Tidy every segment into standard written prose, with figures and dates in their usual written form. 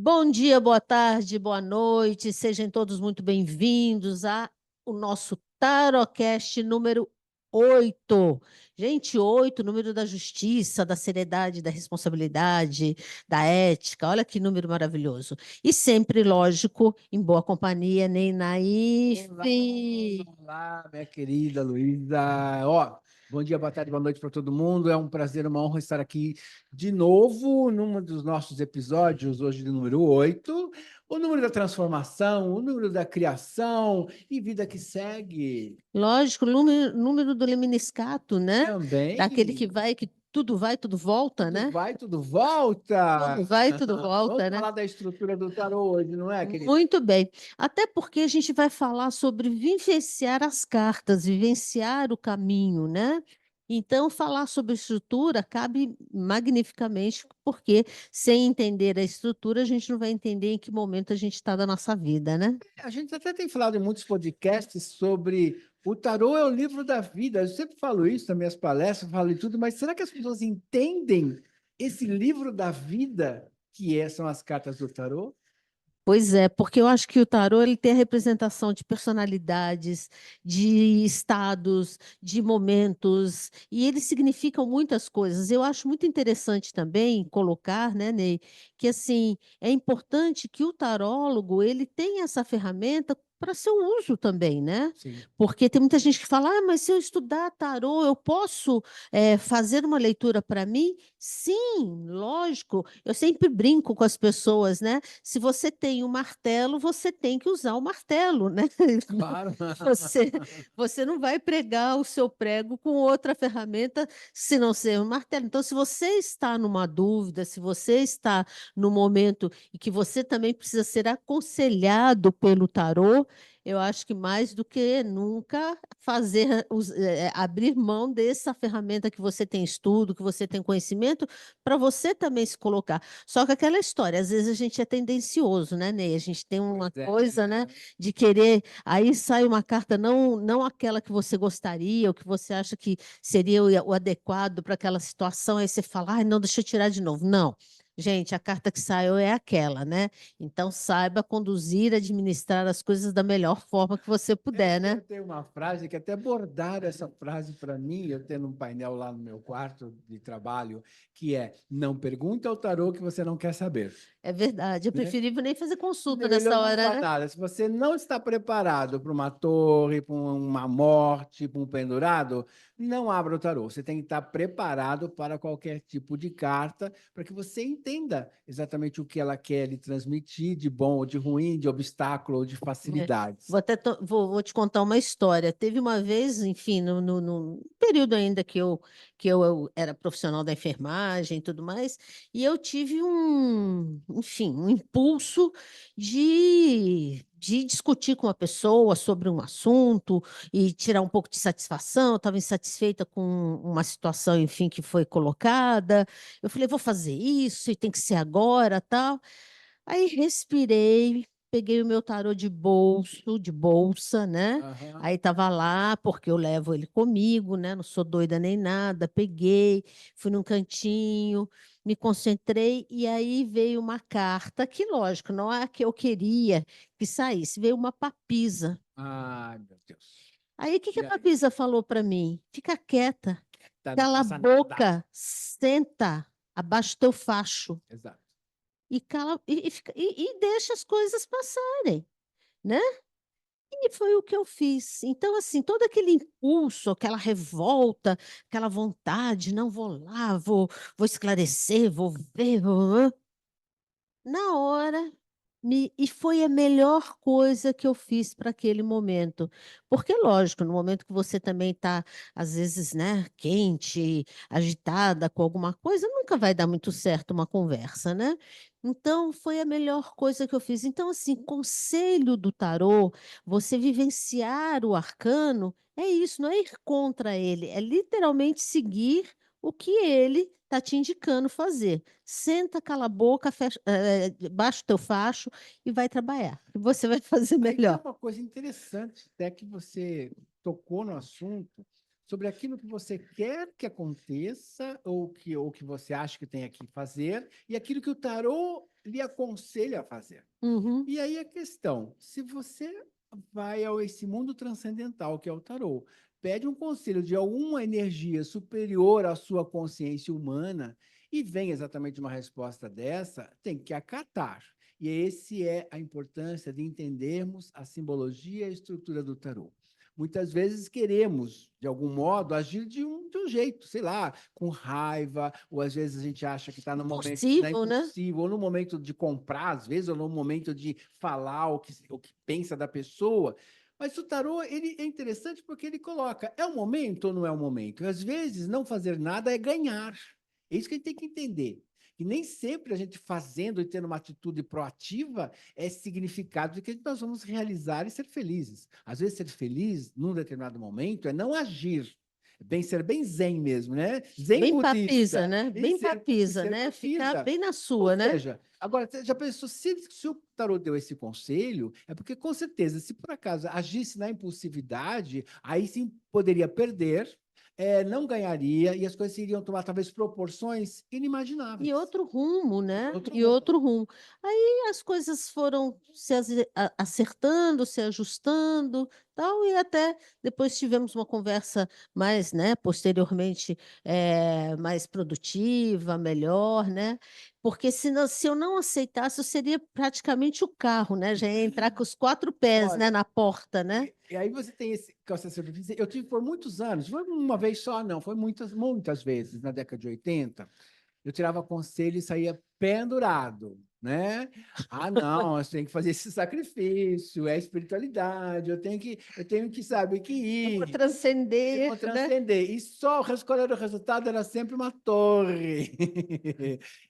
Bom dia, boa tarde, boa noite, sejam todos muito bem-vindos ao nosso Tarocast número 8. Gente, 8, número da justiça, da seriedade, da responsabilidade, da ética. Olha que número maravilhoso. E sempre, lógico, em boa companhia, Ney Naif. Olá, minha querida Luísa. Ó, bom dia, boa tarde, boa noite para todo mundo. É um prazer, uma honra estar aqui de novo num dos nossos episódios, hoje do número 8, o número da transformação, o número da criação e vida que segue. Lógico, número do Leminiscato, né? Daquele que Também, vai, que tudo vai, tudo volta, tudo né? vai, tudo volta. Tudo vai, tudo Vamos volta, né? falar da estrutura do tarô hoje, não é, querida? Muito bem. Até porque a gente vai falar sobre vivenciar as cartas, vivenciar o caminho, né? Então, falar sobre estrutura cabe magnificamente, porque sem entender a estrutura, a gente não vai entender em que momento a gente está da nossa vida, né? A gente até tem falado em muitos podcasts sobre o tarô é o livro da vida. Eu sempre falo isso nas minhas palestras, falo em tudo, mas será que as pessoas entendem esse livro da vida são as cartas do tarô? Pois é, porque eu acho que o tarô ele tem a representação de personalidades, de estados, de momentos, e eles significam muitas coisas. Eu acho muito interessante também colocar, né, Ney, que assim, é importante que o tarólogo ele tenha essa ferramenta para seu uso também, né? Sim. Porque tem muita gente que fala, ah, mas se eu estudar tarô, eu posso fazer uma leitura para mim? Sim, lógico. Eu sempre brinco com as pessoas, né? Se você tem um martelo, você tem que usar o martelo, né? Claro. Você, você não vai pregar o seu prego com outra ferramenta se não ser um martelo. Então, se você está numa dúvida, se você está no momento em que você também precisa ser aconselhado pelo tarô, eu acho que mais do que nunca abrir mão dessa ferramenta que você tem estudo, que você tem conhecimento, para você também se colocar. Só que aquela história, às vezes a gente é tendencioso, né, Ney? A gente tem uma Pois é. coisa, né, de querer, aí sai uma carta não aquela que você gostaria, ou que você acha que seria o adequado para aquela situação, aí você fala, ai, não, deixa eu tirar de novo. Não. Gente, a carta que saiu é aquela, né? Então saiba conduzir, administrar as coisas da melhor forma que você puder, né? Eu tenho uma frase que até bordaram essa frase para mim, eu tenho um painel lá no meu quarto de trabalho, que é: não pergunte ao tarô que você não quer saber. É verdade. É Né? preferível nem fazer consulta Ele nessa não hora, faz né? nada. Se você não está preparado para uma torre, para uma morte, para um pendurado, não abra o tarô. Você tem que estar preparado para qualquer tipo de carta, para que você entenda exatamente o que ela quer lhe transmitir, de bom ou de ruim, de obstáculo ou de É. facilidades. Vou te contar uma história. Teve uma vez, enfim, no período ainda que eu era profissional da enfermagem e tudo mais, e eu tive enfim, um impulso de discutir com uma pessoa sobre um assunto e tirar um pouco de satisfação. Eu estava insatisfeita com uma situação, enfim, que foi colocada. Eu falei, vou fazer isso e tem que ser agora, tal. Aí respirei, peguei o meu tarô de bolso, de bolsa, né? Aham. Aí estava lá, porque eu levo ele comigo, né? Não sou doida nem nada. Peguei, fui num cantinho, me concentrei e aí veio uma carta que, lógico, não é a que eu queria que saísse, veio uma papisa. Ai, meu Deus. Aí o que que E a aí? papisa falou para mim? Fica quieta, Tá, não cala a passa nada. boca, senta, abaixa o teu facho Exato. e cala e deixa as coisas passarem, né? E foi o que eu fiz. Então, assim, todo aquele impulso, aquela revolta, aquela vontade, não vou lá, vou esclarecer, vou ver, na hora, e foi a melhor coisa que eu fiz para aquele momento. Porque, lógico, no momento que você também está, às vezes, né, quente, agitada com alguma coisa, nunca vai dar muito certo uma conversa, né? Então, foi a melhor coisa que eu fiz. Então, assim, conselho do tarô, você vivenciar o arcano, é isso, não é ir contra ele, é literalmente seguir o que ele está te indicando fazer. Senta, cala a boca, baixa o teu facho e vai trabalhar. Você vai fazer Aí tem melhor. uma coisa interessante, até que você tocou no assunto, sobre aquilo que você quer que aconteça ou que você acha que tem que fazer e aquilo que o tarô lhe aconselha a fazer. Uhum. E aí a questão, se você vai a esse mundo transcendental que é o tarô, pede um conselho de alguma energia superior à sua consciência humana e vem exatamente uma resposta dessa, tem que acatar. E esse é a importância de entendermos a simbologia e a estrutura do tarô. Muitas vezes queremos, de algum modo, agir de um jeito, sei lá, com raiva, ou às vezes a gente acha que está no momento, né, Impossível, né? impulsivo, ou no momento de comprar, às vezes, ou no momento de falar o que pensa da pessoa. Mas o tarô, ele é interessante porque ele coloca, é o momento ou não é o momento? E às vezes, não fazer nada é ganhar. É isso que a gente tem que entender. E nem sempre a gente fazendo e tendo uma atitude proativa é significado de que nós vamos realizar e ser felizes. Às vezes, ser feliz num determinado momento é não agir. Ser bem zen mesmo, né? Zen Bem papisa, budista. né? E Bem papisa, ser né? Ficar papista. bem na Ou sua, né? seja, agora, você já pensou, se o tarô deu esse conselho, é porque, com certeza, se por acaso agisse na impulsividade, aí sim poderia perder, não ganharia, e as coisas iriam tomar, talvez, proporções E inimagináveis. outro rumo, né? Outro E mundo. outro rumo. Aí as coisas foram acertando, se ajustando, tal, e até depois tivemos uma conversa mais, né, posteriormente, mais produtiva, melhor, né? Porque se eu não aceitasse, eu seria praticamente o carro, né? Já ia entrar com os quatro pés, Olha, né, na porta, né? e aí você tem esse eu tive por muitos anos, foi uma vez só, não, foi muitas vezes na década de 80. Eu tirava conselho e saía pendurado, né? Ah, não, eu tenho que fazer esse sacrifício, é espiritualidade, eu tenho que saber que Eu vou ir, eu transcender, vou né? transcender. E só qual era o resultado? Era sempre uma torre.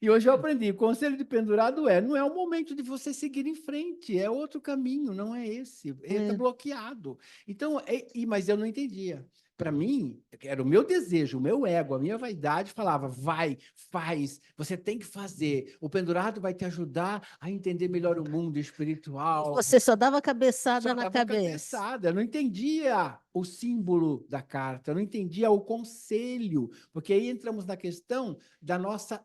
E hoje eu aprendi, o conselho de pendurado não é o momento de você seguir em frente, é outro caminho, não é esse. Ele está É. bloqueado. Então, mas eu não entendia. Para mim, era o meu desejo, o meu ego, a minha vaidade falava: vai, faz, você tem que fazer. O pendurado vai te ajudar a entender melhor o mundo E espiritual. você só dava cabeçada Só na dava cabeça. cabeçada, eu não entendia o símbolo da carta, eu não entendia o conselho, porque aí entramos na questão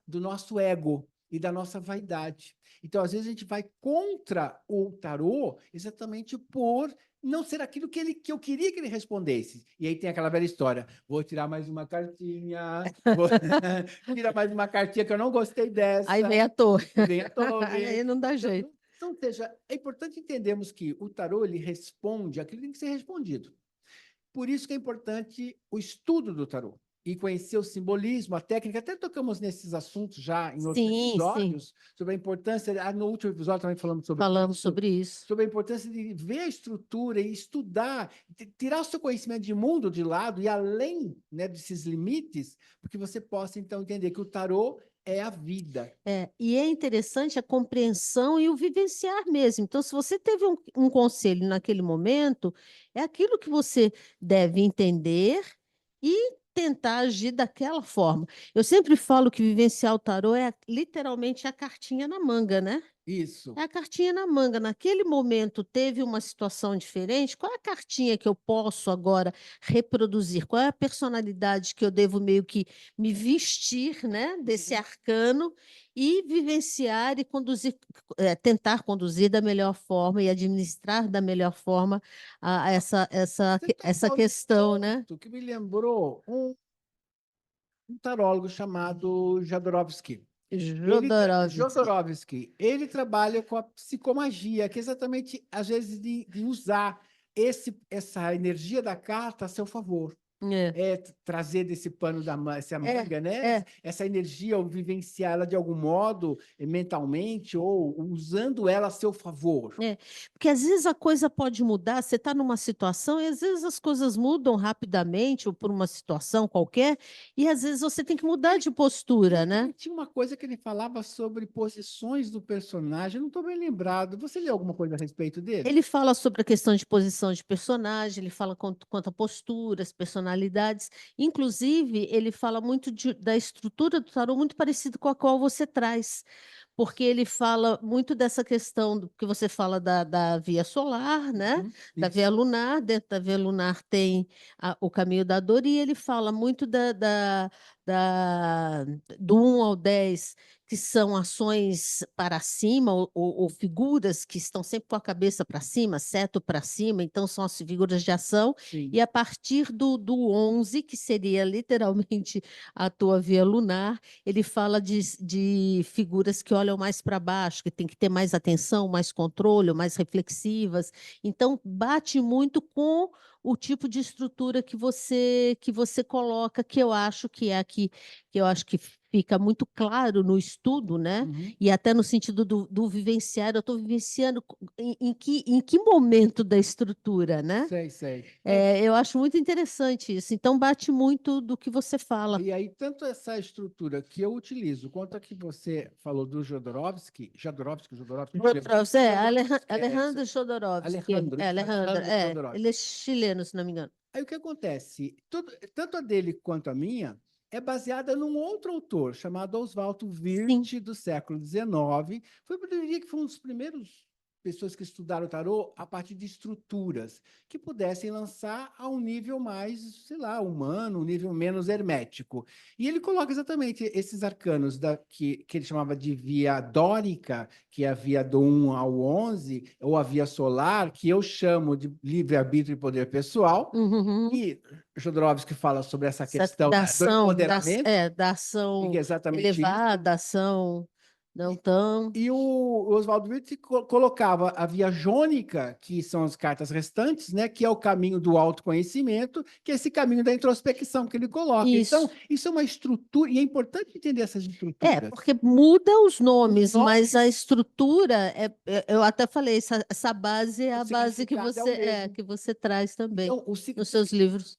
do nosso ego e da nossa vaidade. Então, às vezes, a gente vai contra o tarô exatamente por não ser aquilo que eu queria que ele respondesse. E aí tem aquela velha história: vou tirar mais uma cartinha, vou tirar mais uma cartinha que eu não gostei Aí dessa, vem a torre. e vem a torre. Aí não dá Então, jeito. então, seja, é importante entendermos que o tarô ele responde aquilo que tem que ser respondido. Por isso que é importante o estudo do tarô e conhecer o simbolismo, a técnica. Até tocamos nesses assuntos já em outros Sim, sim. episódios, sobre a importância. No último episódio também falamos sobre Falamos isso, sobre isso. sobre a importância de ver a estrutura e estudar, tirar o seu conhecimento de mundo de lado e além, né, desses limites, porque você possa então entender que o tarô é a vida. E é interessante a compreensão e o vivenciar mesmo. Então, se você teve um conselho naquele momento, é aquilo que você deve entender e tentar agir daquela forma. Eu sempre falo que vivenciar o tarô é literalmente a cartinha na manga, né? Isso. É a cartinha na manga. Naquele momento teve uma situação diferente. Qual é a cartinha que eu posso agora reproduzir? Qual é a personalidade que eu devo meio que me vestir, né, desse arcano e vivenciar e conduzir, tentar conduzir da melhor forma e administrar da melhor forma Você essa tocou num questão, né? ponto que me lembrou um tarólogo chamado Jodorowsky. Jodorowsky. Ele trabalha com a psicomagia, que é exatamente, às vezes, de usar essa energia da carta a seu favor. É, Trazer desse pano essa é, manga, né? é. Essa energia, ou vivenciá-la de algum modo, mentalmente, ou usando ela a seu favor. É, porque às vezes a coisa pode mudar, você está numa situação e às vezes as coisas mudam rapidamente ou por uma situação qualquer, e às vezes você tem que mudar de postura, né? Tinha uma coisa que ele falava sobre posições do personagem, eu não estou bem lembrado. Você leu alguma coisa a respeito dele? Ele fala sobre a questão de posição de personagem, ele fala quanto a posturas, personalidades, inclusive ele fala muito da estrutura do tarô muito parecido com a qual você traz. porque ele fala muito dessa questão que você fala da via solar, né? Da Isso. via lunar. Dentro da via lunar tem o caminho da dor, e ele fala muito da- do 1 ao 10, que são ações para cima, ou figuras que estão sempre com a cabeça para cima, seto para cima, então são as figuras de ação. Sim. E a partir do 11, que seria literalmente a tua via lunar, ele fala de figuras que olham mais para baixo, que tem que ter mais atenção, mais controle, mais reflexivas. Então, bate muito com o tipo de estrutura que você coloca, que eu acho que é aqui, que eu acho que fica muito claro no estudo, né? Uhum. E até no sentido do vivenciar. Eu estou vivenciando em que momento da estrutura, né? Sei, sei. Eu acho muito interessante isso. Então, bate muito do que você fala. E aí, tanto essa estrutura que eu utilizo, quanto a que você falou do Jodorowsky, não lembro. Jodorowsky, Isso. Alejandro Jodorowsky, Alejandro, Alejandro ele é Jodorowsky. chileno, se não me engano. Aí o que acontece? Tanto a dele quanto a minha é baseada num outro autor chamado Oswald Sim. Wirth, do século XIX. Eu diria que foi um dos primeiros pessoas que estudaram o tarô a partir de estruturas que pudessem lançar a um nível mais, sei lá, humano, um nível menos hermético. E ele coloca exatamente esses arcanos que ele chamava de via dórica, que é a via do 1 ao 11, ou a via solar, que eu chamo de livre-arbítrio e poder pessoal, Uhum. e Jodorowsky fala sobre essa Essa questão da do ação, empoderamento, da que ação é exatamente isso. elevada, ação não E, tão. e o Oswald Wirth colocava a via jônica, que são as cartas restantes, né, que é o caminho do autoconhecimento, que é esse caminho da introspecção que ele coloca. Então, Isso. isso é uma estrutura, e é importante entender essas estruturas. Porque muda os Os nomes, mas a nomes, estrutura eu até falei, essa base é o a base que significado é o você mesmo. que você traz também Então, nos seus livros.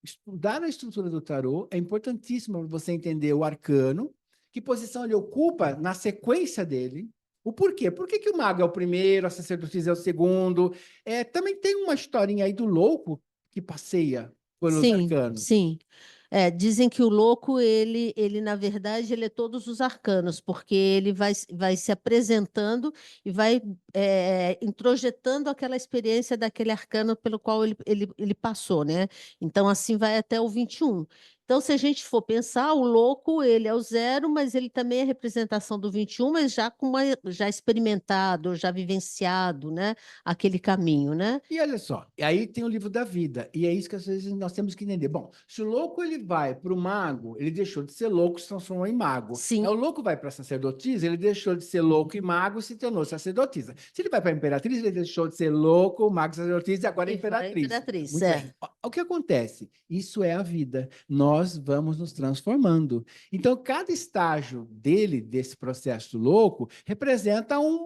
estudar a estrutura do tarô é importantíssimo para você entender o arcano, que posição ele ocupa na sequência dele, o porquê. Por que que o mago é o primeiro, a sacerdotisa é o segundo? Também tem uma historinha aí do louco que passeia pelos Sim, arcanos. sim. Dizem que o louco, ele na verdade, ele é todos os arcanos, porque ele vai se apresentando e vai introjetando aquela experiência daquele arcano pelo qual ele passou, né? Então, assim vai até o 21. Então, se a gente for pensar, o louco, ele é o 0, mas ele também é representação do 21, mas já experimentado, já vivenciado, né? Aquele caminho, né? E olha só, e aí tem o livro da vida, e é isso que às vezes nós temos que entender. Bom, se o louco ele vai para o mago, ele deixou de ser louco, se transformou em mago. Sim. O louco vai para a sacerdotisa, ele deixou de ser louco e mago, se tornou sacerdotisa. Se ele vai para a imperatriz, ele deixou de ser louco, mago, sacerdotisa e agora é E vai a imperatriz. Imperatriz, Muito bem. O que acontece? Isso é a vida. Nós vamos nos transformando. Então, cada estágio dele, desse processo louco, representa um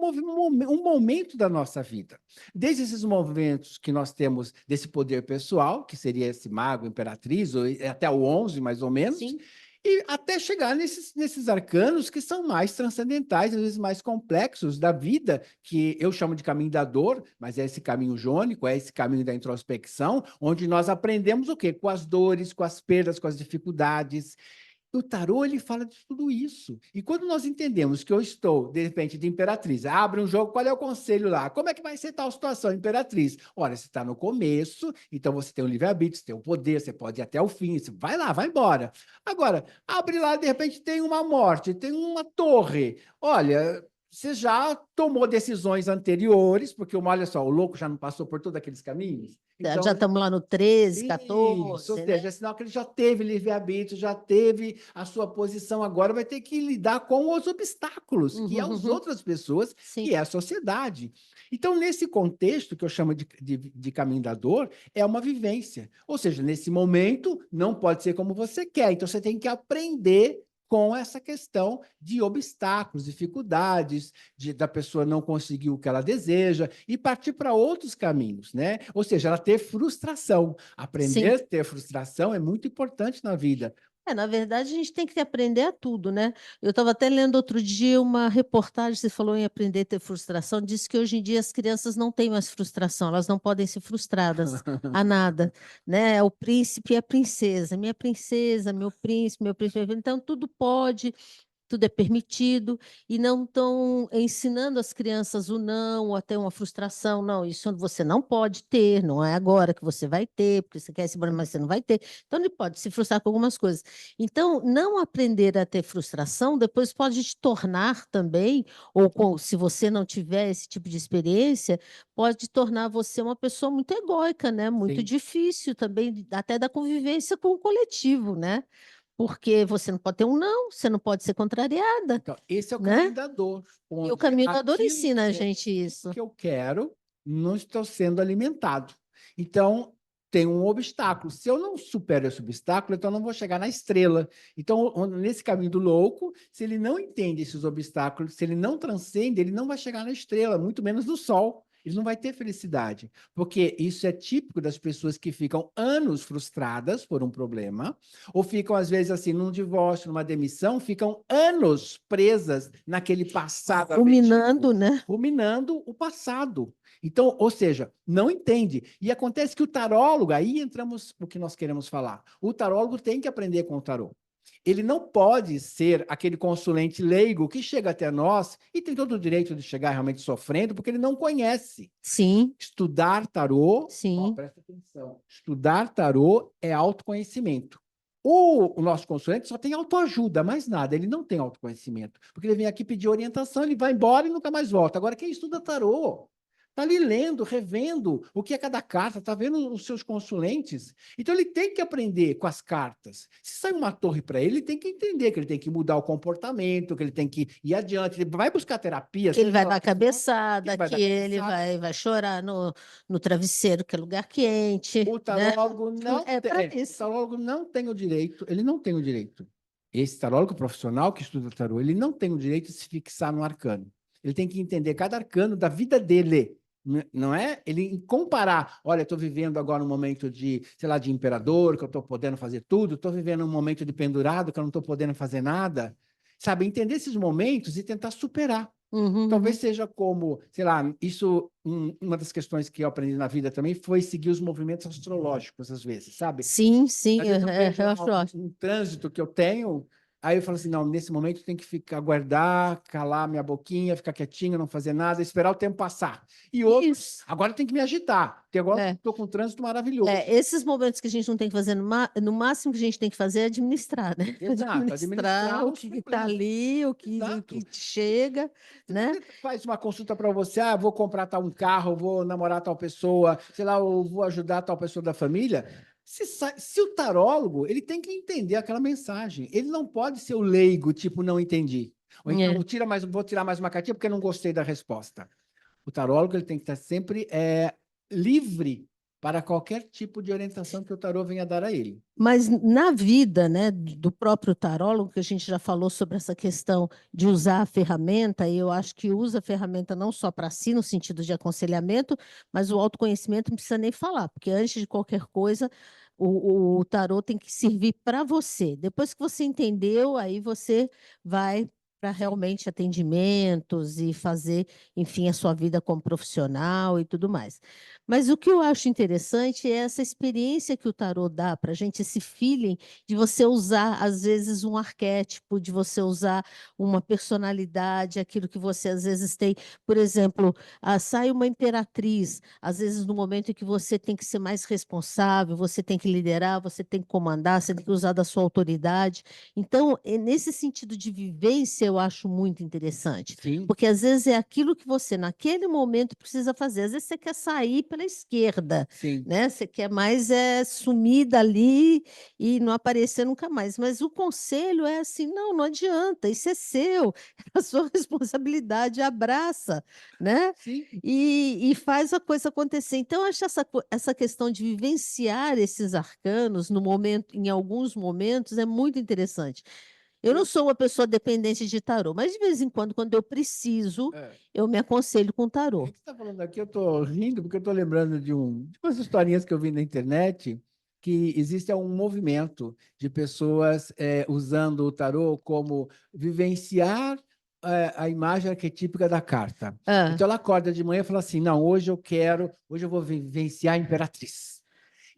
momento da nossa vida. Desde esses movimentos que nós temos desse poder pessoal, que seria esse mago, imperatriz, ou até o 11, mais ou menos, sim. e até chegar nesses arcanos que são mais transcendentais, às vezes mais complexos da vida, que eu chamo de caminho da dor, mas é esse caminho jônico, é esse caminho da introspecção, onde nós aprendemos o quê? Com as dores, com as perdas, com as dificuldades. O tarô, ele fala de tudo isso. E quando nós entendemos que eu estou, de repente, de imperatriz, abre um jogo, qual é o conselho lá? Como é que vai ser tal situação, imperatriz? Olha, você está no começo, então você tem o livre-arbítrio, você tem o poder, você pode ir até o fim, você vai lá, vai embora. Agora, abre lá, de repente tem uma morte, tem uma torre. Olha, você já tomou decisões anteriores, porque, olha só, o louco já não passou por todos aqueles caminhos. Então, Já estamos lá no 13, isso, ou 14, né? seja, é sinal que ele já teve livre-arbítrio, já teve a sua posição, agora vai ter que lidar com os obstáculos, que é as Uhum. outras pessoas, Sim. que é a sociedade. Então, nesse contexto que eu chamo de caminho da dor, é uma vivência. Ou seja, nesse momento, não pode ser como você quer. Então, você tem que aprender com essa questão de obstáculos, dificuldades, da pessoa não conseguir o que ela deseja e partir para outros caminhos, né? Ou seja, ela ter frustração. Aprender Sim. a ter frustração é muito importante na vida. Na verdade, a gente tem que aprender a tudo, né? Eu estava até lendo outro dia uma reportagem, você falou em aprender a ter frustração, disse que hoje em dia as crianças não têm mais frustração, elas não podem ser frustradas a nada, né? É o príncipe e a princesa, minha princesa, meu príncipe, então tudo pode. tudo é permitido, e não estão ensinando as crianças o não, ou até uma frustração, não, isso você não pode ter, não é agora que você vai ter, porque você quer esse problema, mas você não vai ter. Então, ele pode se frustrar com algumas coisas. Então, não aprender a ter frustração depois pode te tornar também, se você não tiver esse tipo de experiência, pode tornar você uma pessoa muito egóica, né? Muito Sim. difícil também, até da convivência com o coletivo, né? Porque você não pode ter um não, você não pode ser contrariada, Então, esse é o caminho né? da dor. E o Onde caminho da dor aquilo ensina a é gente isso. que eu quero não estou sendo alimentado. Então, tem um obstáculo. Se eu não supero esse obstáculo, então eu não vou chegar na estrela. Então, nesse caminho do louco, se ele não entende esses obstáculos, se ele não transcende, ele não vai chegar na estrela, muito menos no sol. Ele não vai ter felicidade, porque isso é típico das pessoas que ficam anos frustradas por um problema, ou ficam, às vezes, assim, num divórcio, numa demissão, ficam anos presas naquele passado Ruminando, afetivo, né? ruminando o passado. Então, ou seja, não entende. E acontece que o tarólogo, aí entramos no que nós queremos falar. O tarólogo tem que aprender com o tarô. Ele não pode ser aquele consulente leigo que chega até nós e tem todo o direito de chegar realmente sofrendo, porque ele não conhece. Sim, Estudar tarô, ó, sim. presta atenção. Estudar tarô é autoconhecimento. O nosso consulente só tem autoajuda, mais nada, ele não tem autoconhecimento. Porque ele vem aqui pedir orientação, ele vai embora e nunca mais volta. Agora, quem estuda tarô está ali lendo, revendo o que é cada carta, está vendo os seus consulentes. Então, ele tem que aprender com as cartas. Se sai uma torre para ele, ele tem que entender que ele tem que mudar o comportamento, que ele tem que ir adiante. Ele vai buscar terapia, Que ele seja vai lá dar o que for, que ele cabeçada, vai que dar ele cabeçada. vai chorar no travesseiro, que é lugar quente, O né? tarólogo não É tem, para o isso. tarólogo não tem o direito, ele não tem o direito. Esse tarólogo profissional que estuda tarô, ele não tem o direito de se fixar no arcano. Ele tem que entender cada arcano da vida dele. Não é? Ele comparar, olha, estou vivendo agora um momento de, sei lá, de imperador, que eu estou podendo fazer tudo, estou vivendo um momento de pendurado, que eu não estou podendo fazer nada. Sabe, entender esses momentos e tentar superar. Uhum, Talvez uhum. seja como, sei lá, isso, uma das questões que eu aprendi na vida também foi seguir os movimentos astrológicos, às vezes, sabe? Sim, sim, Às vezes eu vejo eu lá acho ótimo. um trânsito que eu tenho, aí eu falo assim, não, nesse momento eu tenho que ficar, aguardar, calar minha boquinha, ficar quietinho, não fazer nada, esperar o tempo passar. E outros, Isso. agora eu tenho que me agitar, porque agora É. estou com um trânsito maravilhoso. Esses momentos que a gente não tem que fazer, no máximo que a gente tem que fazer é administrar, né? Exato, Administrar administrar o os que está problemas. ali, o Exato. que chega, né? Você faz uma consulta para você, ah, vou comprar tal um carro, vou namorar tal pessoa, sei lá, eu vou ajudar tal pessoa da família. Se o tarólogo, ele tem que entender aquela mensagem. Ele não pode ser o leigo, tipo, não entendi. Ou então, É. vou tirar mais uma cartinha porque não gostei da resposta. O tarólogo, ele tem que estar sempre livre para qualquer tipo de orientação que o tarô venha dar a ele. Mas na vida, né, do próprio tarólogo, que a gente já falou sobre essa questão de usar a ferramenta, e eu acho que usa a ferramenta não só para si, no sentido de aconselhamento, mas o autoconhecimento não precisa nem falar, porque antes de qualquer coisa, o tarô tem que servir para você. Depois que você entendeu, aí você vai para realmente atendimentos e fazer, enfim, a sua vida como profissional e tudo mais. Mas o que eu acho interessante é essa experiência que o tarô dá para a gente, esse feeling de você usar, às vezes, um arquétipo, de você usar uma personalidade, aquilo que você às vezes tem. Por exemplo, sai uma imperatriz, às vezes, no momento em que você tem que ser mais responsável, você tem que liderar, você tem que comandar, você tem que usar da sua autoridade. Então, nesse sentido de vivência, eu acho muito interessante. Sim, Porque às vezes é aquilo que você, naquele momento, precisa fazer. Às vezes você quer sair pela esquerda, sim, né? Você quer mais sumir dali e não aparecer nunca mais. Mas o conselho é assim: não, não adianta, isso é seu, é a sua responsabilidade, abraça, né? sim. E faz a coisa acontecer. Então, eu acho essa questão de vivenciar esses arcanos no momento, em alguns momentos, é muito interessante. Eu não Eu, sou uma pessoa dependente de tarô, mas de vez em quando eu preciso, é. eu me aconselho com É tarô. que você está falando aqui, eu estou rindo porque eu estou lembrando de umas historinhas que eu vi na internet, que existe um movimento de pessoas usando o tarô como vivenciar a imagem arquetípica da carta. Ah, Então ela acorda de manhã e fala assim, não, hoje eu vou vivenciar a imperatriz.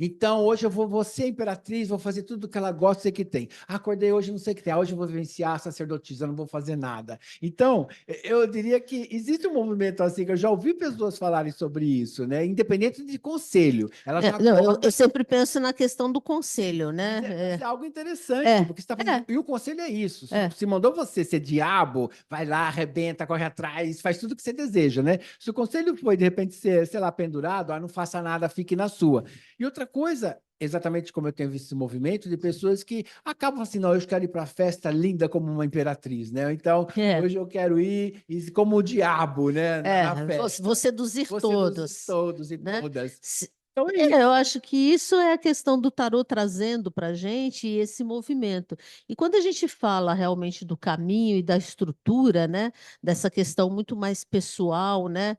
Então, hoje eu vou ser imperatriz, vou fazer tudo que ela gosta, sei que tem. Acordei hoje, não sei o que tem. Hoje eu vou vivenciar a sacerdotisa, não vou fazer nada. Então, eu diria que existe um movimento assim, que eu já ouvi pessoas falarem sobre isso, né? Independente de conselho. Ela já Não, eu acorda. sempre penso na questão do conselho, Mas é né? algo interessante, É, porque você tá fazendo. é, E o conselho é isso. Se, é, se mandou você ser diabo, vai lá, arrebenta, corre atrás, faz tudo o que você deseja, né? Se o conselho foi, de repente, ser, sei lá, pendurado, não faça nada, fique na sua. E outra coisa, exatamente como eu tenho visto esse movimento de pessoas que acabam assim, não, eu quero ir para a festa linda como uma imperatriz, né? Então, é, hoje eu quero ir como o diabo, né? Na vou festa. seduzir Você dos todos, todos e né? todas. Se- Então é isso. Eu acho que isso é a questão do tarô trazendo para a gente esse movimento. E quando a gente fala realmente do caminho e da estrutura, né, dessa questão muito mais pessoal, né,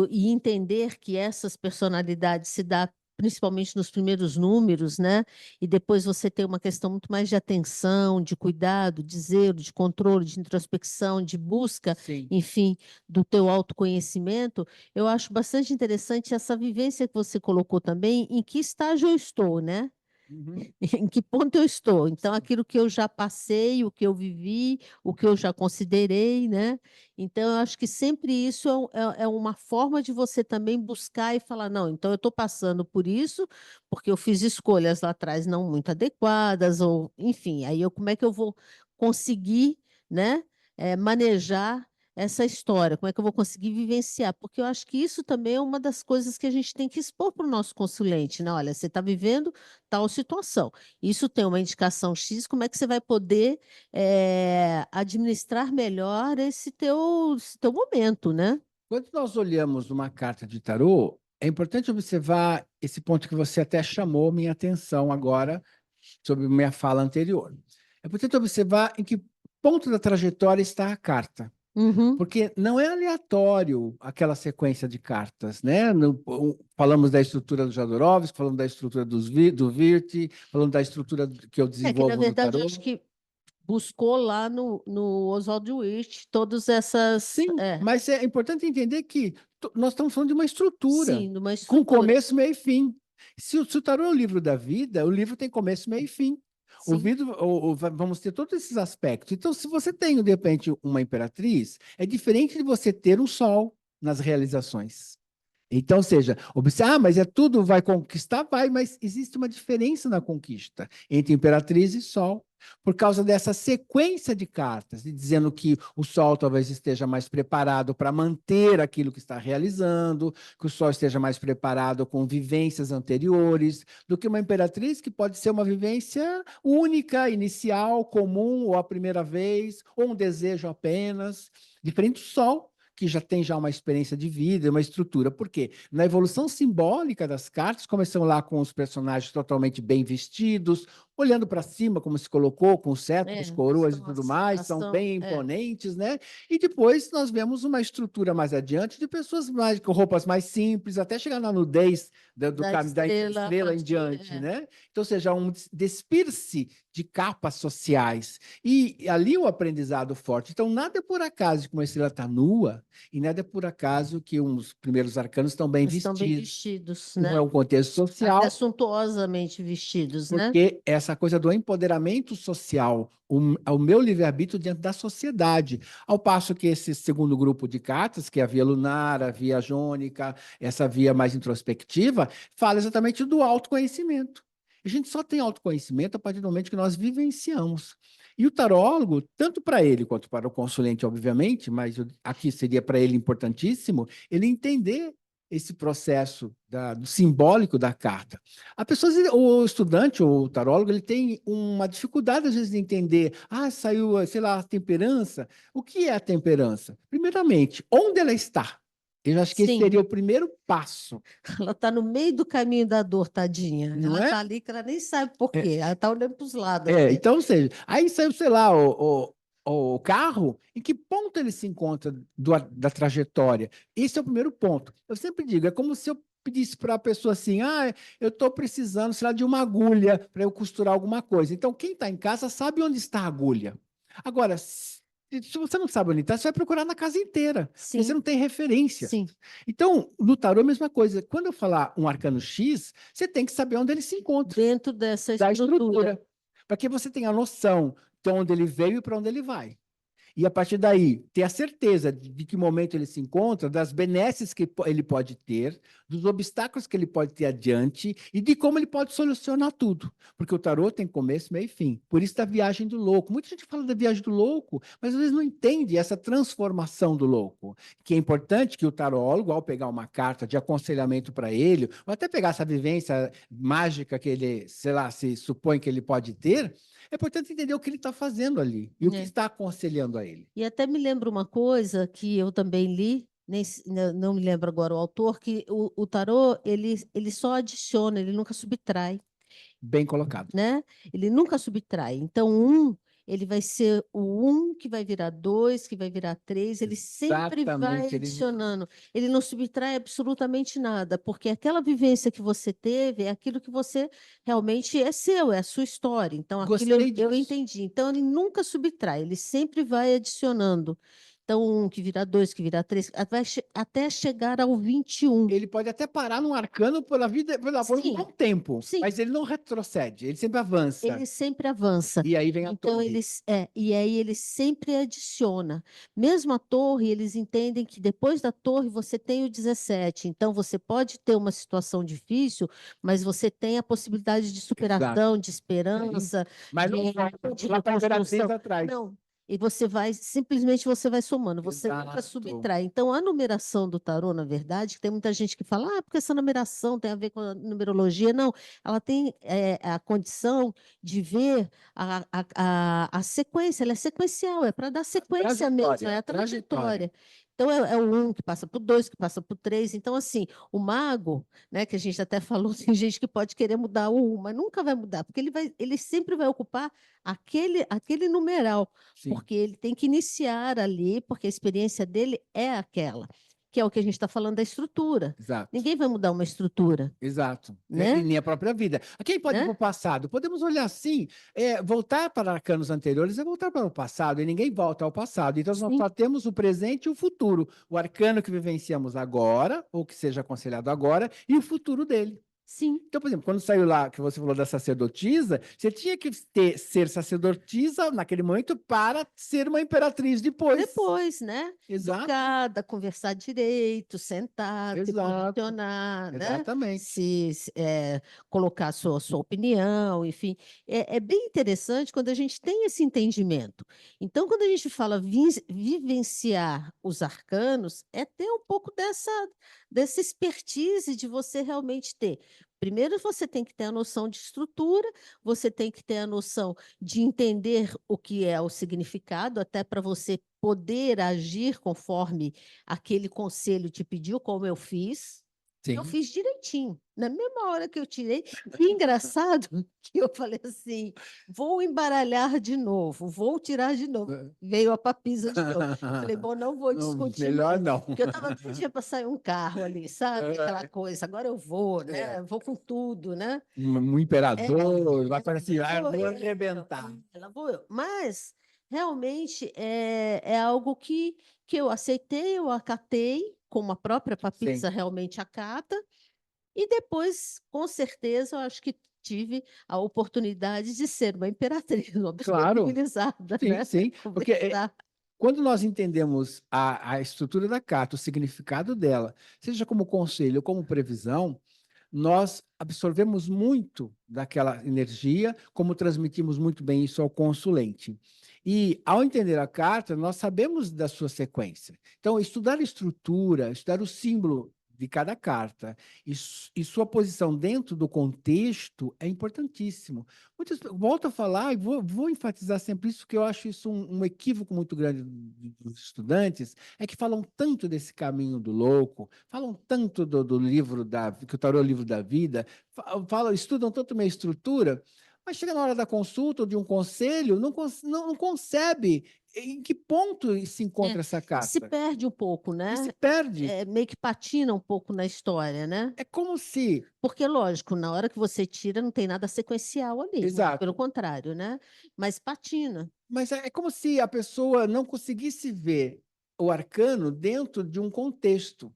e entender que essas personalidades se dá principalmente nos primeiros números, né, e depois você tem uma questão muito mais de atenção, de cuidado, de zelo, de controle, de introspecção, de busca, Sim. enfim, do teu autoconhecimento. Eu acho bastante interessante essa vivência que você colocou também, em que estágio eu estou, né? Uhum. Em que ponto eu estou? Então, Sim. aquilo que eu já passei, o que eu vivi, o que eu já considerei, né? Então, eu acho que sempre isso é uma forma de você também buscar e falar, não, então eu estou passando por isso, porque eu fiz escolhas lá atrás não muito adequadas, ou enfim, aí como é que eu vou conseguir, né, manejar essa história, como é que eu vou conseguir vivenciar? Porque eu acho que isso também é uma das coisas que a gente tem que expor para o nosso consulente, né? Olha, você está vivendo tal situação. Isso tem uma indicação X, como é que você vai poder administrar melhor esse teu momento, né? Quando nós olhamos uma carta de tarô, é importante observar esse ponto que você até chamou minha atenção agora sobre minha fala anterior. É importante observar em que ponto da trajetória está a carta, Uhum. porque não é aleatório aquela sequência de cartas, né? Falamos da estrutura do Jodorowsky, falamos da estrutura do Virti, falamos da estrutura que eu É que, na desenvolvo no verdade, eu tarô. acho que buscou lá no Oswald Wirth todas essas. Sim, mas é importante entender que nós estamos falando de uma estrutura, Sim, numa com estrutura. começo, meio e fim. Se o tarô é o livro da vida, o livro tem começo, meio e fim. O Sim. vidro, vamos ter todos esses aspectos. Então, se você tem, de repente, uma imperatriz, é diferente de você ter um sol nas realizações. Então, ou seja, mas é tudo, vai conquistar? Vai, mas existe uma diferença na conquista entre Imperatriz e Sol, por causa dessa sequência de cartas, e dizendo que o Sol talvez esteja mais preparado para manter aquilo que está realizando, que o Sol esteja mais preparado com vivências anteriores, do que uma Imperatriz que pode ser uma vivência única, inicial, comum, ou a primeira vez, ou um desejo apenas, diferente do Sol, que já tem uma experiência de vida, uma estrutura. Por quê? Na evolução simbólica das cartas, começam lá com os personagens totalmente bem vestidos, olhando para cima, como se colocou, com cetros, coroas e tudo mais, são bem imponentes, né? E depois nós vemos uma estrutura mais adiante de pessoas mais, com roupas mais simples, até chegar na nudez Da da estrela a estrela em partir. diante, né? Então, ou seja, um despir-se de capas sociais. E ali o aprendizado forte. Então, nada é por acaso que uma estrela está nua, e nada é por acaso que os primeiros arcanos estão bem Estão bem vestidos. vestidos, Não é né? um contexto Até social, suntuosamente vestidos, né? porque essa coisa do empoderamento social, o meu livre-arbítrio diante da sociedade. Ao passo que esse segundo grupo de cartas, que é a via lunar, a via jônica, essa via mais introspectiva, fala exatamente do autoconhecimento. A gente só tem autoconhecimento a partir do momento que nós vivenciamos. E o tarólogo, tanto para ele quanto para o consulente, obviamente, mas aqui seria para ele importantíssimo, ele entender esse processo do simbólico da carta. A pessoa, o estudante ou o tarólogo, ele tem uma dificuldade, às vezes, de entender, saiu, sei lá, a temperança. O que é a temperança? Primeiramente, onde ela está? Eu acho que esse Sim, seria o primeiro passo, ela está no meio do caminho da dor, tadinha. não Ela é? está ali que ela nem sabe por É, quê. Ela está olhando para os lados até. então, ou seja, aí saiu, sei lá, o carro, em que ponto ele se encontra da trajetória? Esse é o primeiro ponto. Eu sempre digo, é como se eu pedisse para a pessoa assim, eu estou precisando, sei lá, de uma agulha para eu costurar alguma coisa. Então, quem está em casa sabe onde está a agulha. Agora, E se você não sabe onde está, você vai procurar na casa inteira, porque você Sim, não tem referência. sim. Então, no tarô, a mesma coisa. Quando eu falar um arcano X, você tem que saber onde ele se encontra, Dentro dessa da estrutura. estrutura, para que você tenha a noção de onde ele veio e para onde ele vai. E a partir daí, ter a certeza de que momento ele se encontra, das benesses que ele pode ter, dos obstáculos que ele pode ter adiante e de como ele pode solucionar tudo. Porque o tarô tem começo, meio e fim. Por isso da viagem do louco. Muita gente fala da viagem do louco, mas às vezes não entende essa transformação do louco. Que é importante que o tarólogo, ao pegar uma carta de aconselhamento para ele, ou até pegar essa vivência mágica que ele, sei lá, se supõe que ele pode ter, é importante entender o que ele está fazendo ali e o que É. está aconselhando a ele. E até me lembro uma coisa que eu também li, não me lembro agora o autor, que o tarô, ele só adiciona, ele nunca subtrai, Bem colocado. né? Ele nunca subtrai. Então, ele vai ser o que vai virar dois, que vai virar três, ele sempre vai Exatamente. Ele... adicionando. Ele não subtrai absolutamente nada, porque aquela vivência que você teve é aquilo que você realmente é seu, é a sua história. Então, aquilo Gostei eu disso. entendi. Então, ele nunca subtrai, ele sempre vai adicionando. Então, que vira dois, que vira três, até chegar ao 21. Ele pode até parar num arcano pela vida, por um bom Sim, tempo, sim. mas ele não retrocede, ele sempre avança. Ele sempre avança. E aí vem a Então, torre. e aí ele sempre adiciona. Mesmo a torre, eles entendem que depois da torre você tem o 17. Então, você pode ter uma situação difícil, mas você tem a possibilidade de Exato. superação, de Sim. esperança, Mas não volta de lá para a Imperatriz reconstrução. atrás. Não. E você vai, simplesmente você vai somando, você nunca Exato. subtrai. Então, a numeração do tarô, na verdade, que tem muita gente que fala, porque essa numeração tem a ver com a numerologia. Não, ela tem a condição de ver a sequência, ela é sequencial, é para dar sequência mesmo, é a Trajetória. trajetória. Então, é o um que passa por dois, que passa por três. Então, assim, o mago, né, que a gente até falou, tem gente que pode querer mudar o um, mas nunca vai mudar, porque ele sempre vai ocupar aquele numeral, Sim. porque ele tem que iniciar ali, porque a experiência dele é aquela, que é o que a gente está falando da estrutura. Exato. Ninguém vai mudar uma estrutura, Exato. É, e né? nem a própria vida. Quem pode ir Né? para o passado? Podemos olhar assim: voltar para arcanos anteriores é voltar para o passado, e ninguém volta ao passado. Então, nós Sim, só temos o presente e o futuro. O arcano que vivenciamos agora, ou que seja aconselhado agora, e o futuro dele. sim. Então, por exemplo, quando saiu lá que você falou da sacerdotisa, você tinha que ser sacerdotisa naquele momento para ser uma imperatriz depois. Depois, né? Exato, Educada, conversar direito, sentar, se exato, posicionar, né? exatamente. Colocar a sua opinião, enfim. É bem interessante quando a gente tem esse entendimento. Então, quando a gente fala vivenciar os arcanos, é ter um pouco dessa expertise de você realmente ter. Primeiro, você tem que ter a noção de estrutura, você tem que ter a noção de entender o que é o significado, até para você poder agir conforme aquele conselho te pediu, como eu fiz. Eu Sim. fiz direitinho, na mesma hora que eu tirei. E engraçado que eu falei assim: vou embaralhar de novo, vou tirar de novo. Veio a papisa de novo. Falei, bom, não vou Não, discutir melhor mais, não. porque eu estava pedindo para sair um carro ali, sabe? Aquela coisa, agora eu vou, É, né? Vou com tudo, né? um É, imperador, vai para assim, lá vou vou eu, arrebentar. lá vou eu. Mas realmente é algo que eu aceitei, eu acatei, como a própria Sim, papisa realmente acata, e depois, com certeza, eu acho que tive a oportunidade de ser uma imperatriz, uma pessoa claro. civilizada, Sim, né? sim. Porque Conversar. quando nós entendemos a estrutura da carta, o significado dela, seja como conselho ou como previsão, nós absorvemos muito daquela energia, como transmitimos muito bem isso ao consulente. E, ao entender a carta, nós sabemos da sua sequência. Então, estudar a estrutura, estudar o símbolo de cada carta e sua posição dentro do contexto é importantíssimo. Volto a falar e vou enfatizar sempre isso, porque eu acho isso um equívoco muito grande dos estudantes, é que falam tanto desse caminho do louco, falam tanto do livro que o tarô é o livro da vida, estudam tanto minha estrutura, mas chega na hora da consulta ou de um conselho, não concebe em que ponto se É, encontra essa se carta. perde um pouco, E se né? perde. Meio que patina um pouco na história, né? É como se. Porque, lógico, na hora que você tira, não tem nada sequencial ali, muito pelo Exato. contrário, né? Mas patina. Mas é como se a pessoa não conseguisse ver o arcano dentro de um contexto.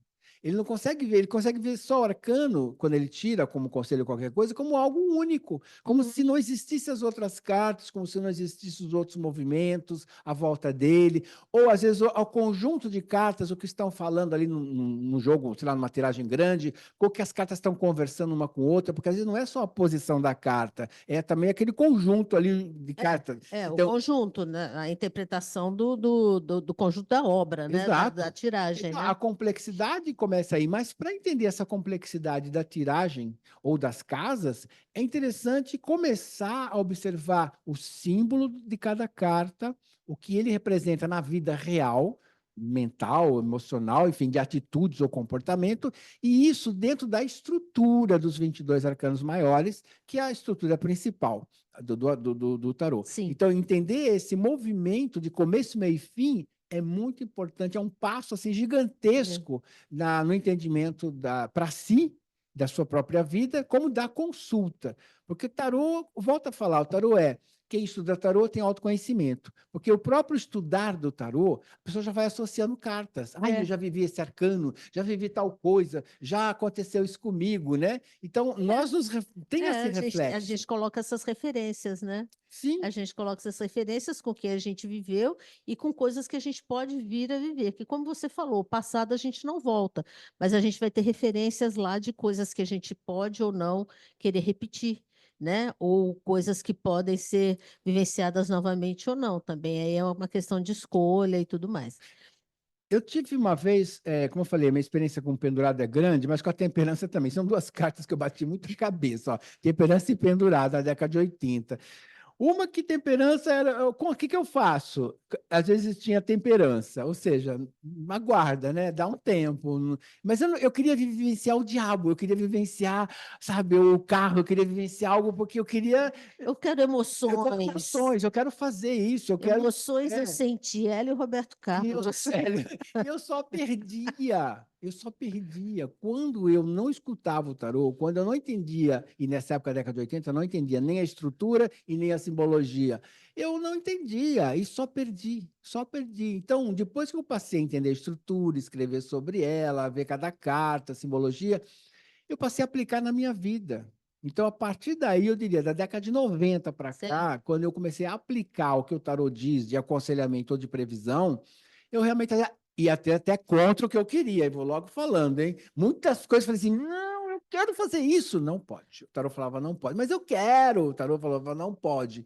Ele não consegue ver, ele consegue ver só o arcano, quando ele tira como conselho qualquer coisa, como algo único, como se Uhum. não existissem as outras cartas, como se não existissem os outros movimentos à volta dele, ou às vezes ao conjunto de cartas, o que estão falando ali no jogo, sei lá, numa tiragem grande, o que as cartas estão conversando uma com outra, porque às vezes não é só a posição da carta, é também aquele conjunto ali de cartas. O Então, conjunto, né? A interpretação do conjunto da obra, né? Da exato. tiragem, Então, né? a complexidade começa aí, mas para entender essa complexidade da tiragem ou das casas, é interessante começar a observar o símbolo de cada carta, o que ele representa na vida real, mental, emocional, enfim, de atitudes ou comportamento, e isso dentro da estrutura dos 22 arcanos maiores, que é a estrutura principal do tarô. Sim. Então, entender esse movimento de começo, meio e fim é muito importante, é um passo assim É. gigantesco no entendimento para si, da sua própria vida, como da consulta. Porque o tarô, volta a falar, o tarô quem estuda tarô tem autoconhecimento, porque o próprio estudar do tarô, a pessoa já vai associando cartas. Ai, eu É. já vivi esse arcano, já vivi tal coisa, já aconteceu isso comigo, né? Então, tem esse A reflexo. gente coloca essas referências, né? A Sim, gente coloca essas referências com o que a gente viveu e com coisas que a gente pode vir a viver. Que, como você falou, o passado a gente não volta, mas a gente vai ter referências lá de coisas que a gente pode ou não querer repetir, né? Ou coisas que podem ser vivenciadas novamente ou não. Também aí é uma questão de escolha e tudo mais. eu tive uma vez, como eu falei, minha experiência com pendurado é grande, mas com a temperança também. São duas cartas que eu bati muito de cabeça, ó. Temperança e pendurado, na década de 80. Uma que temperança era. O que eu faço? Às vezes tinha temperança, ou seja, aguarda, né? Dá um tempo. Mas eu queria vivenciar o diabo, eu queria vivenciar, sabe, o carro, eu queria vivenciar algo, porque eu queria. Eu quero Eu quero emoções. emoções, eu quero fazer isso, eu quero. Emoções eu É, senti. Ela e o Roberto e eu, Carlos. sério, eu só perdia. Eu só perdia. Quando eu não escutava o tarô, quando eu não entendia, e nessa época da década de 80, eu não entendia nem a estrutura e nem a simbologia. Eu não entendia e só perdi, só perdi. Então, depois que eu passei a entender a estrutura, escrever sobre ela, ver cada carta, simbologia, eu passei a aplicar na minha vida. Então, a partir daí, eu diria, da década de 90 para Certo. cá, quando eu comecei a aplicar o que o tarô diz de aconselhamento ou de previsão, eu realmente ia até contra o que eu queria, e vou logo falando, hein? Muitas coisas eu falei assim, não, eu quero fazer isso. Não pode. O tarô falava, não pode. Mas eu quero. O tarô falava, não pode.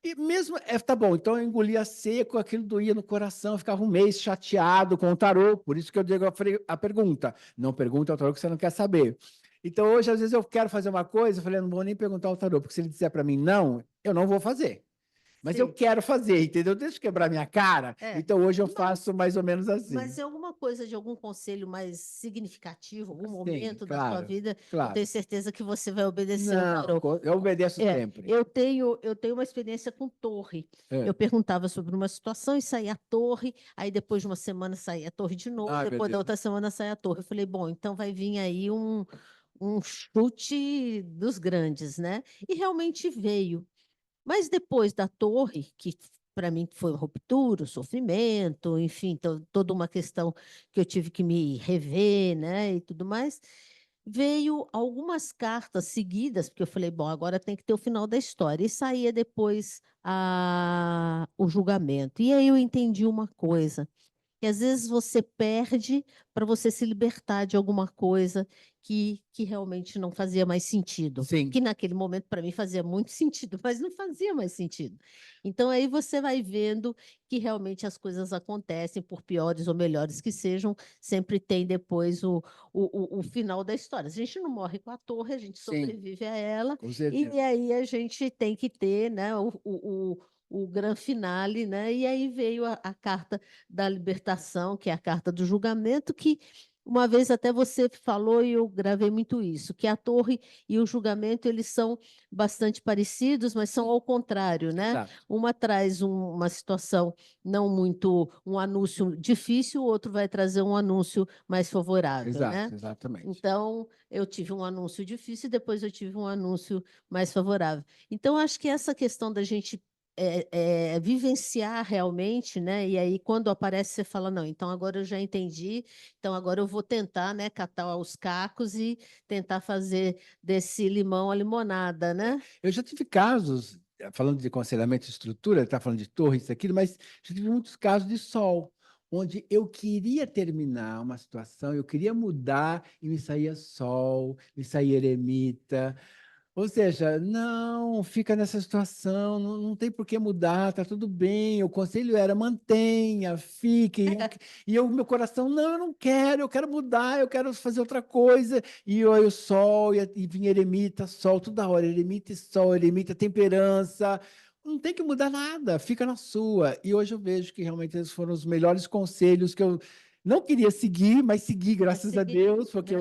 E mesmo, tá bom, então eu engolia seco, aquilo doía no coração, eu ficava um mês chateado com o tarô, por isso que eu digo a pergunta. Não pergunta ao tarô que você não quer saber. Então, hoje, às vezes, eu quero fazer uma coisa, eu falei, não vou nem perguntar ao tarô, porque se ele disser para mim não, eu não vou fazer. Mas eu Sim. quero fazer, entendeu? Deixa eu quebrar minha cara. É. Então, hoje eu Mas, faço mais ou menos mas assim. é alguma coisa de algum conselho mais significativo, algum Sim, momento da sua claro, vida, eu claro. tenho certeza que você vai obedecer ao Não, tarô. eu obedeço sempre. Eu tenho uma experiência com torre. É. Eu perguntava sobre uma situação e saía a torre, aí depois de uma semana saía a torre de novo, Ai, meu depois da Deus. outra semana saía a torre. Eu falei, bom, então vai vir aí um chute dos grandes, né? E realmente veio. Mas depois da torre, que para mim foi uma ruptura, um sofrimento, enfim, toda uma questão que eu tive que me rever, né, e tudo mais, veio algumas cartas seguidas, porque eu falei, bom, agora tem que ter o final da história. E saía depois o julgamento. E aí eu entendi uma coisa que às vezes você perde para você se libertar de alguma coisa que realmente não fazia mais sentido. Sim, Que naquele momento para mim fazia muito sentido, mas não fazia mais sentido. Então aí você vai vendo que realmente as coisas acontecem, por piores ou melhores que sejam, sempre tem depois o final da história. A gente não morre com a torre, a gente sim, sobrevive a ela, com e certeza. aí a gente tem que ter, né, o grande finale, né? E aí veio a carta da libertação, que é a carta do julgamento, que uma vez até você falou e eu gravei muito isso, que a torre e o julgamento eles são bastante parecidos, mas são ao contrário, né? Exato, Uma traz uma situação não muito, um anúncio difícil, o outro vai trazer um anúncio mais favorável, né? exato, exatamente. Então, eu tive um anúncio difícil e depois eu tive um anúncio mais favorável. Então, acho que essa questão da gente vivenciar realmente, né? E aí, quando aparece, você fala, não, então agora eu já entendi, então agora eu vou tentar, né, catar os cacos e tentar fazer desse limão a limonada, né? Eu já tive casos, falando de aconselhamento e estrutura, está falando de torre, isso, aquilo, mas já tive muitos casos de sol, onde eu queria terminar uma situação, eu queria mudar e me saía sol, me saía eremita. Ou seja, não, fica nessa situação, não tem por que mudar, tá tudo bem. O conselho era mantenha, fique. Meu coração, não, eu não quero, eu quero mudar, eu quero fazer outra coisa. E aí o sol, e vinha eremita, sol, toda hora, eremita e sol, eremita, temperança. Não tem que mudar nada, fica na sua. E hoje eu vejo que realmente esses foram os melhores conselhos que eu não queria seguir, mas segui, graças a Deus, porque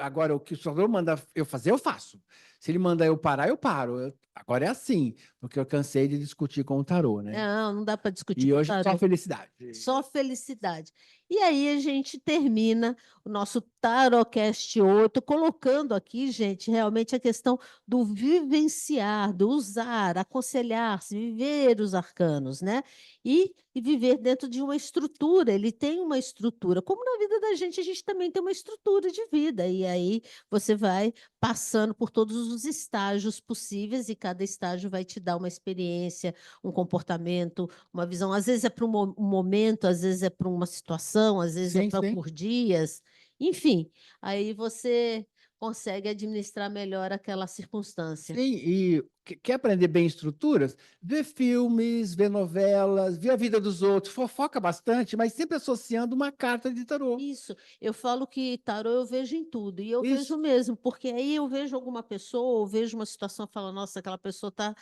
agora o que o senhor manda eu fazer, eu faço. Se ele manda eu parar, eu paro. Agora é assim, porque eu cansei de discutir com o tarô, né? Não dá para discutir E com o hoje só tarô. felicidade. Só felicidade. E aí a gente termina o nosso Tarocast 8, colocando aqui, gente, realmente a questão do vivenciar, do usar, aconselhar-se, viver os arcanos, né? E viver dentro de uma estrutura. Ele tem uma estrutura. Como na vida da gente, a gente também tem uma estrutura de vida. E aí você vai passando por todos os estágios possíveis e cada estágio vai te dar uma experiência, um comportamento, uma visão. Às vezes é para um momento, às vezes é para uma situação, às vezes é Sim, sim. por dias. Enfim, aí você consegue administrar melhor aquela circunstância. Sim, e quer aprender bem estruturas? Vê filmes, vê novelas, vê a vida dos outros, fofoca bastante, mas sempre associando uma carta de tarô. Isso, eu falo que tarô eu vejo em tudo, e eu Isso. vejo mesmo, porque aí eu vejo alguma pessoa, ou vejo uma situação e falo, nossa, aquela pessoa tá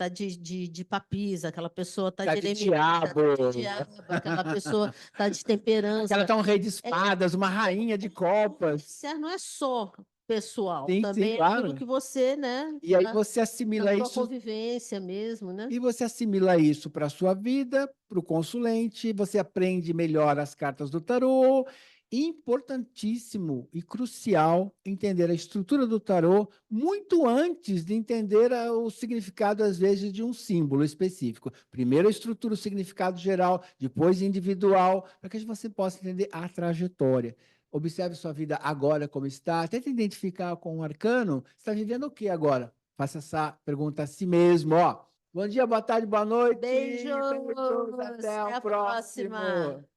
de papisa, aquela pessoa tá Tá de de eremita, diabo. tá de diabo, aquela pessoa tá de Aquela temperança. tá um rei de espadas, uma rainha de copas. Não é só pessoal, Sim, sim, também é aquilo claro. que você, né, E aí tá você na assimila tua isso. convivência mesmo, né? E você assimila isso para a sua vida, para o consulente, você aprende melhor as cartas do tarô. Importantíssimo e crucial entender a estrutura do tarô muito antes de entender o significado, às vezes, de um símbolo específico. Primeiro a estrutura, o significado geral, depois individual, para que você possa entender a trajetória. Observe sua vida agora como está, tente identificar com um arcano, você está vivendo o que agora? Faça essa pergunta a si mesmo, ó. Bom dia, boa tarde, boa noite. Beijos, Beijos, até até o a próxima. próximo.